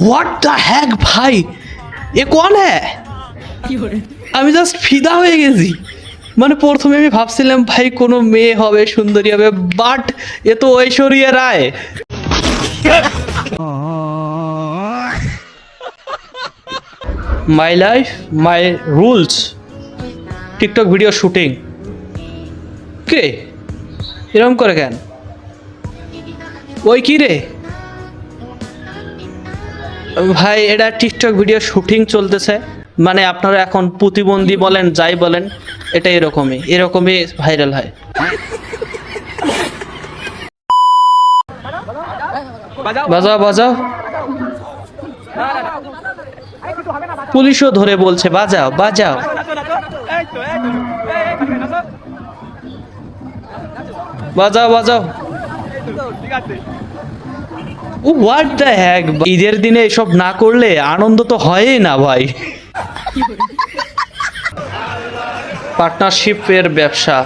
What the hack भाई, ये कौन है? আমি জাস্ট ফিদা হয়ে গেছি। মানে প্রথমে আমি ভাবছিলাম ভাই কোনো মেয়ে হবে, সুন্দরী হবে, বাট এ তো Aishwarya Rai. My life my rules, TikTok video shooting. কে এরকম করে কেন? ওই কি রে ভাই, এটা টিকটক ভিডিও শুটিং চলতেছে, মানে আপনারা এখন প্রতিবন্ধী বলেন যাই বলেন, এটা এরকমই ভাইরাল হয়। বাজাও বাজাও, পুলিশও ধরে বলছে বাজাও বাজাও। বাজাও বাজাও। হোয়াট দ্য হ্যাক, ঈদের দিনে এসব না করলে আনন্দ তো হয়ই না ভাই। পার্টনারশিপের ব্যবসা,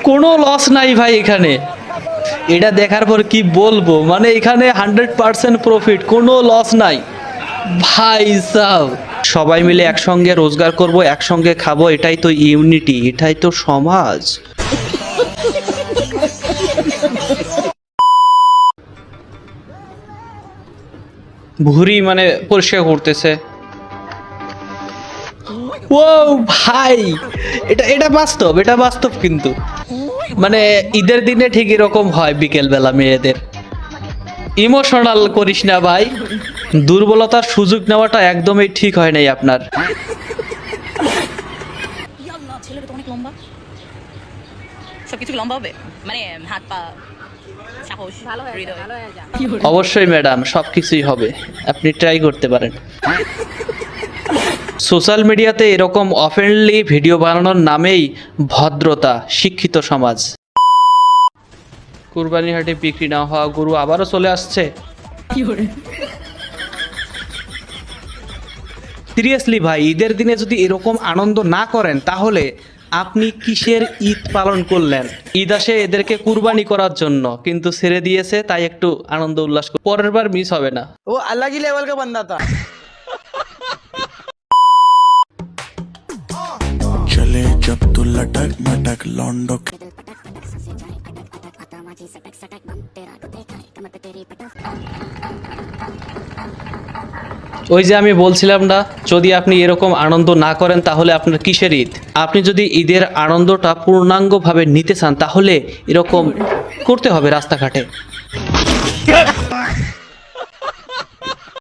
কোনো লস নাই ভাই এখানে। এটা দেখার পর কি বলবো, মানে এখানে 100% প্রফিট, কোনো লস নাই ভাই সাব। সবাই মিলে একসঙ্গে রোজগার করব, একসঙ্গে খাবো, এটাই তো ইউনিটি, এটাই তো সমাজ। ভুঁড়ি মানে পরিষ্কার করতেছে। ও ভাই, এটা বাস্তব, এটা বাস্তব কিন্তু। মানে ঈদের দিনে ঠিক এরকম হয় বিকেল বেলা মেয়েদের। ইমোশনাল করিস না ভাই, দুর্বলতার সুযোগ নেওয়াটা একদমই ঠিক হয় নাই আপনার। ছেলেটা তো অনেক লম্বা, সবকিছু লম্বা হবে, মানে হাত পা সাহস হৃদয়। অবশ্যই ম্যাডাম, সবকিছুই হবে, আপনি ট্রাই করতে পারেন। সোশ্যাল মিডিয়াতে এরকম অফেন্ডলি ভিডিও বানানোর নামেই ভদ্রতা, শিক্ষিত সমাজ। কুরবানি হাটে বিক্রি না হওয়া গরু আবারও চলে আসছে। সিরিয়াসলি ভাই, ঈদের দিনে যদি এরকম আনন্দ না করেন তাহলে আপনি কিসের ঈদ পালন করলেন? ঈদ আসে এদেরকে কুরবানি করার জন্য, কিন্তু ছেড়ে দিয়েছে তাই একটু আনন্দ উল্লাস, পরের বার মিস হবে না। वो अलग ही लेवल का बंदा था। चले जब तू लटक मटक लौंडो ওই যে আমি বলছিলাম না, যদি আপনি এরকম আনন্দ না করেন তাহলে আপনার কিসের ঈদ? আপনি যদি ঈদের আনন্দটা পূর্ণাঙ্গভাবে নিতে চান তাহলে এরকম করতে হবে রাস্তাঘাটে।